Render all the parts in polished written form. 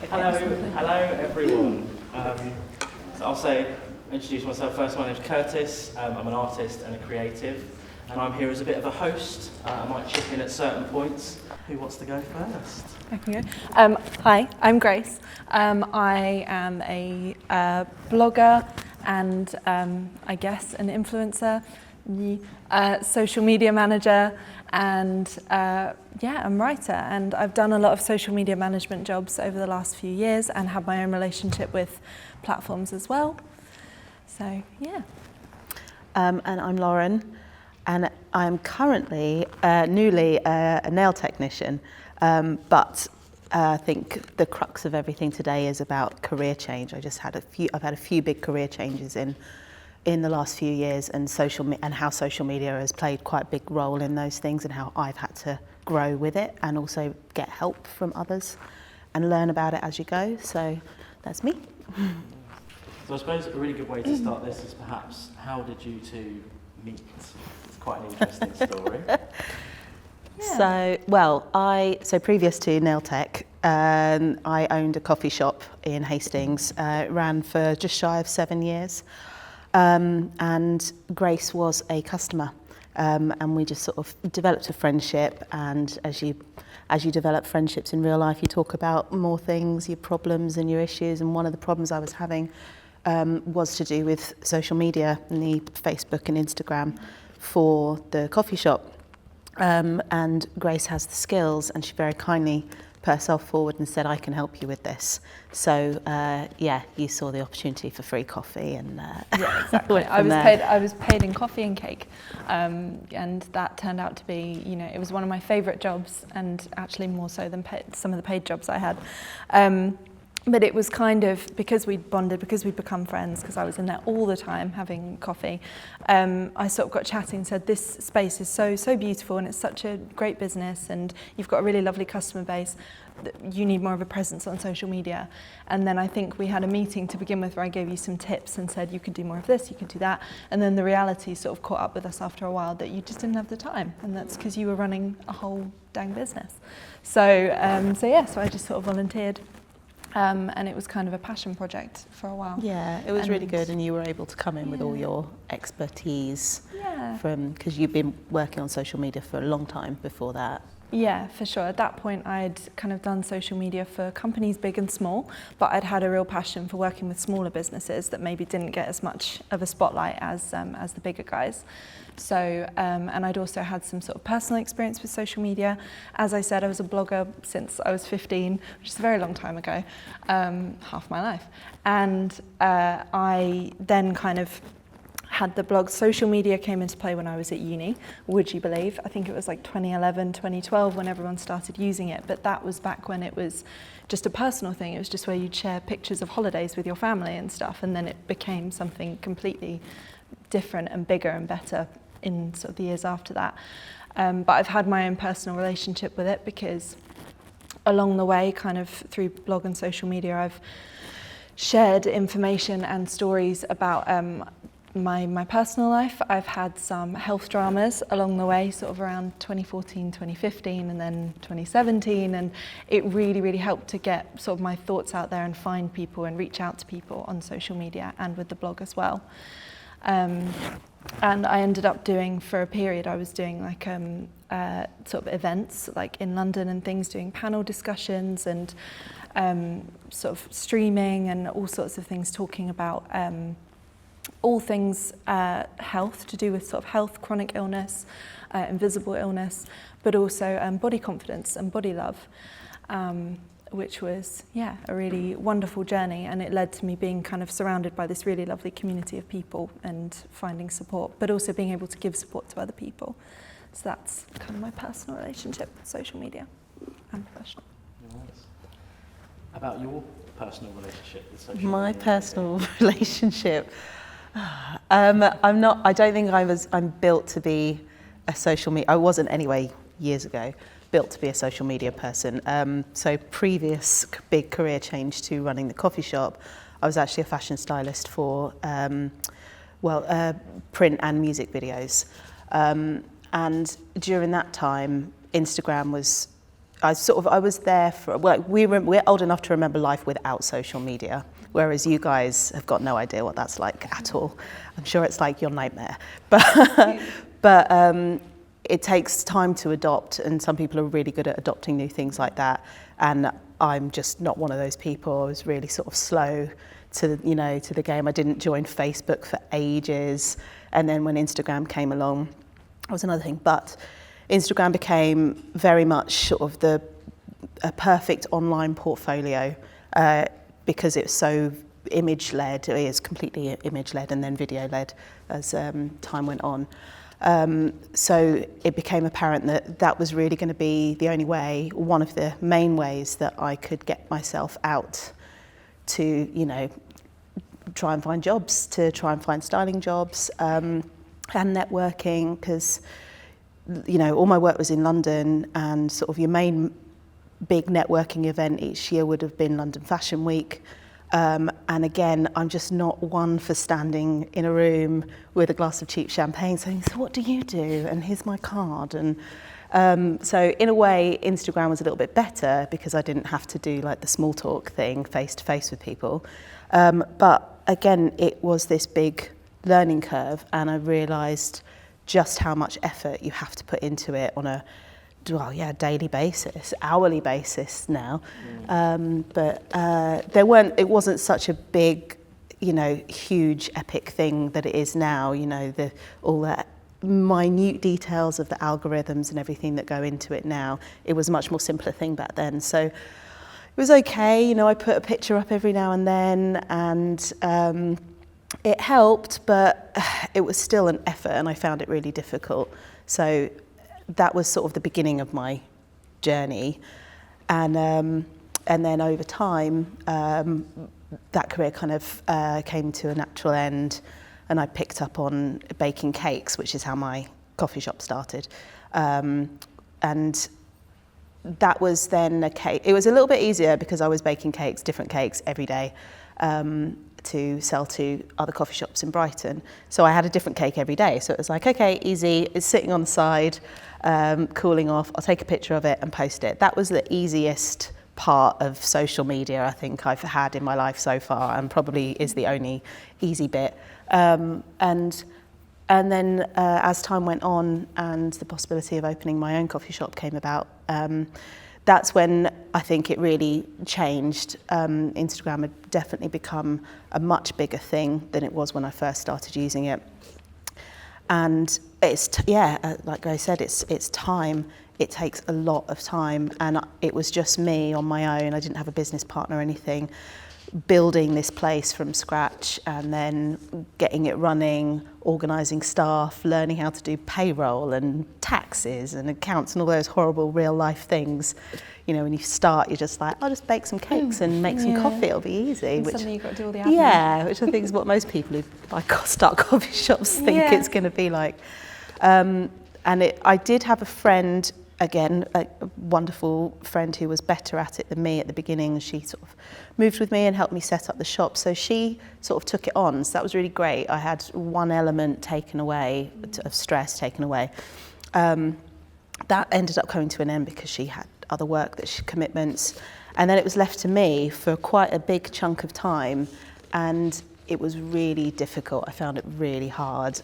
Hello everyone. So I'll introduce myself first. My name's Curtis. I'm an artist and a creative, and I'm here as a bit of a host. I might chip in at certain points. Who wants to go first? I can go. Hi, I'm Grace. I am a blogger and I guess an influencer, social media manager, and I'm a writer. And I've done a lot of social media management jobs over the last few years and have my own relationship with platforms as well. So, yeah. And I'm Lauren, and I'm currently newly a nail technician, but I think the crux of everything today is about career change. I've had a few big career changes in the last few years, and how social media has played quite a big role in those things, and how I've had to grow with it and also get help from others and learn about it as you go. So that's me. So I suppose a really good way to start this is perhaps, how did you two meet? It's quite an interesting story. Yeah. So previous to nail tech, I owned a coffee shop in Hastings. It ran for just shy of 7 years, and Grace was a customer, and we just sort of developed a friendship. And as you develop friendships in real life, you talk about more things, your problems and your issues. And one of the problems I was having was to do with social media and the Facebook and Instagram for the coffee shop. And Grace has the skills, and she very kindly put herself forward and said, I can help you with this. So you saw the opportunity for free coffee, and yeah, exactly. I was paid in coffee and cake, and that turned out to be, it was one of my favourite jobs, and actually more so than some of the paid jobs I had. But it was kind of, because we'd bonded, because we'd become friends, because I was in there all the time having coffee, I sort of got chatting and said, this space is so beautiful, and it's such a great business, and you've got a really lovely customer base. You need more of a presence on social media. And then I think we had a meeting to begin with where I gave you some tips and said, you could do more of this, you could do that. And then the reality sort of caught up with us after a while that you just didn't have the time. And that's because you were running a whole dang business. So I just sort of volunteered. And it was kind of a passion project for a while. Yeah, it was really good, and you were able to come in with all your expertise because you've been working on social media for a long time before that. Yeah, for sure. At that point, I'd kind of done social media for companies big and small, but I'd had a real passion for working with smaller businesses that maybe didn't get as much of a spotlight as the bigger guys. So, and I'd also had some sort of personal experience with social media. As I said, I was a blogger since I was 15, which is a very long time ago, half my life. And I then kind of had the blog. Social media came into play when I was at uni, would you believe? I think it was like 2011, 2012 when everyone started using it, but that was back when it was just a personal thing. It was just where you'd share pictures of holidays with your family and stuff, and then it became something completely different and bigger and better in sort of the years after that. But I've had my own personal relationship with it, because along the way, kind of through blog and social media, I've shared information and stories about my personal life. I've had some health dramas along the way, sort of around 2014, 2015, and then 2017, and it really, really helped to get sort of my thoughts out there and find people and reach out to people on social media and with the blog as well. And I ended up doing, for a period, I was doing like sort of events like in London and things, doing panel discussions and sort of streaming and all sorts of things, talking about all things health, to do with sort of health, chronic illness, invisible illness, but also body confidence and body love, which was, a really wonderful journey. And it led to me being kind of surrounded by this really lovely community of people and finding support, but also being able to give support to other people. So that's kind of my personal relationship with social media and professional. Nice. About your personal relationship with social media? My personal relationship. I don't think I'm built to be a social media. I wasn't anyway years ago built to be a social media person. So previous big career change to running the coffee shop, I was actually a fashion stylist for print and music videos. And during that time, Instagram was I was there for, well, we're old enough to remember life without social media, whereas you guys have got no idea what that's like at all. I'm sure it's like your nightmare. But it takes time to adopt, and some people are really good at adopting new things like that. And I'm just not one of those people. I was really sort of slow to the game. I didn't join Facebook for ages. And then when Instagram came along, that was another thing. But Instagram became very much sort of a perfect online portfolio because it's so image-led. It is completely image-led and then video-led as time went on. So it became apparent that was really going to be the only way, one of the main ways that I could get myself out to, try and find jobs, to try and find styling jobs and networking, because all my work was in London, and sort of your main big networking event each year would have been London Fashion Week. And again, I'm just not one for standing in a room with a glass of cheap champagne saying, so what do you do? And here's my card. And so in a way, Instagram was a little bit better because I didn't have to do like the small talk thing face to face with people. But again, it was this big learning curve, and I realised just how much effort you have to put into it on a daily basis, hourly basis now. But it wasn't such a big, huge epic thing that it is now, all that minute details of the algorithms and everything that go into it now. It was a much more simpler thing back then. So it was okay, I put a picture up every now and then, and it helped, but it was still an effort, and I found it really difficult. So that was sort of the beginning of my journey, and then over time that career kind of came to a natural end, and I picked up on baking cakes, which is how my coffee shop started, and that was then a cake. It was a little bit easier because I was baking cakes, different cakes every day, to sell to other coffee shops in Brighton. So I had a different cake every day. So it was like, okay, easy, it's sitting on the side, cooling off, I'll take a picture of it and post it. That was the easiest part of social media I think I've had in my life so far, and probably is the only easy bit. And then as time went on and the possibility of opening my own coffee shop came about, that's when I think it really changed. Instagram had definitely become a much bigger thing than it was when I first started using it. And it's, like I said, it's time. It takes a lot of time. And it was just me on my own. I didn't have a business partner or anything, building this place from scratch and then getting it running, organising staff, learning how to do payroll and taxes and accounts and all those horrible real life things. When you start, you're just like, I'll just bake some cakes and make some coffee, it'll be easy. And which, suddenly you've got to do all the admin. Yeah, which I think is what most people who start coffee shops think it's going to be like. I did have a friend, again, a wonderful friend who was better at it than me at the beginning. She sort of moved with me and helped me set up the shop. So she sort of took it on. So that was really great. I had one element taken away, of stress taken away. That ended up coming to an end because she had other work, commitments. And then it was left to me for quite a big chunk of time. And it was really difficult. I found it really hard.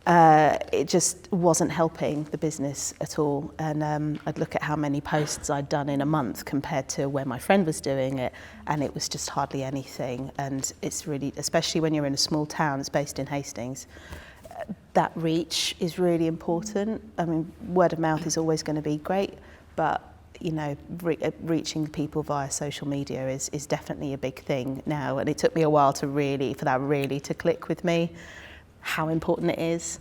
It just wasn't helping the business at all. And I'd look at how many posts I'd done in a month compared to when my friend was doing it, and it was just hardly anything. And it's really, especially when you're in a small town, it's based in Hastings, that reach is really important. I mean, word of mouth is always going to be great, but reaching people via social media is definitely a big thing now. And it took me a while for that really to click with me, how important it is.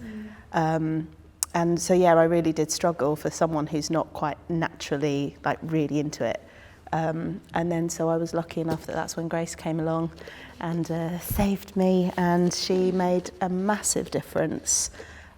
And so, I really did struggle for someone who's not quite naturally, really into it. And then, so I was lucky enough that's when Grace came along and saved me, and she made a massive difference.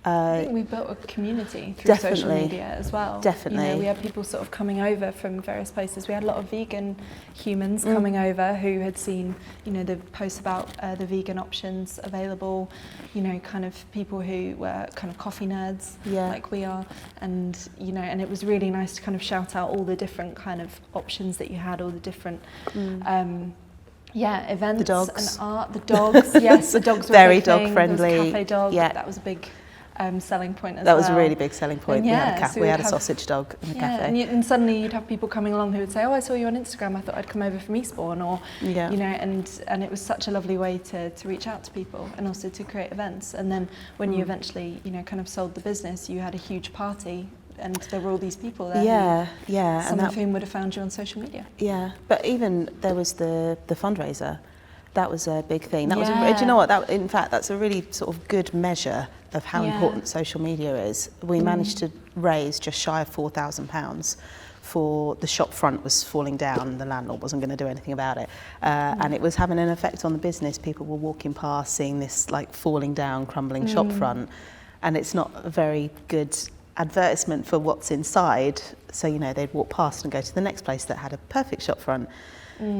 I think we built a community through social Definitely. media as well. Definitely. You know, we had people sort of coming over from various places. We had a lot of vegan humans coming over who had seen, you know, the posts about the vegan options available, you know, kind of people who were kind of coffee nerds like we are. And, you know, and it was really nice to kind of shout out all the different kind of options that you had, all the different events The dogs. and art. The dogs, yes, the dogs were Very a big thing. dog friendly. There was a cafe dog. Yeah. That was a big selling point as That well. was a really big selling point. And We had a, yeah, so we we'd had a have- sausage dog in the cafe. And suddenly you'd have people coming along who would say, "Oh, I saw you on Instagram. I thought I'd come over from Eastbourne," or you know, and it was such a lovely way to reach out to people and also to create events. And then when you eventually, you know, kind of sold the business, you had a huge party. And there were all these people there. Some of whom would have found you on social media. Yeah, but even there was the fundraiser. That was a big thing. That was. Do you know what? That, in fact, that's a really sort of good measure of how important social media is. We managed to raise just shy of £4,000 for the shop front was falling down. The landlord wasn't going to do anything about it, and it was having an effect on the business. People were walking past, seeing this like falling down, crumbling shop front, and it's not a very good advertisement for what's inside. So, you know, they'd walk past and go to the next place that had a perfect shop front.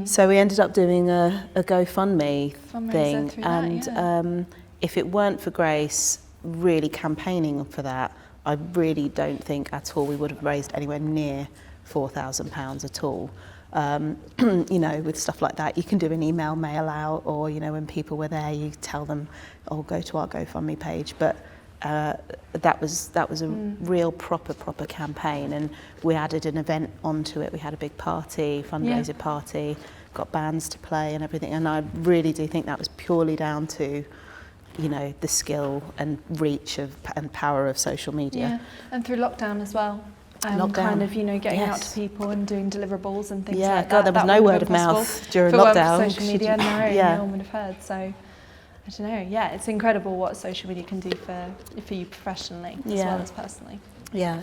So we ended up doing a GoFundMe thing, and if it weren't for Grace really campaigning for that, I really don't think at all we would have raised anywhere near £4,000 at all. You know, with stuff like that, you can do an email mail out, or, you know, when people were there, you tell them, "Oh, go to our GoFundMe page." But that was a real proper campaign, and we added an event onto it. We had a big party, fundraiser party, got bands to play and everything, and I really do think that was purely down to, you know, the skill and reach of and power of social media. And through lockdown as well. Kind of, you know, getting out to people and doing deliverables and things like that. God, there was no word of mouth during lockdown. Social media, no one would have heard. So I don't know. Yeah, it's incredible what social media can do for you professionally as well as personally. Yeah.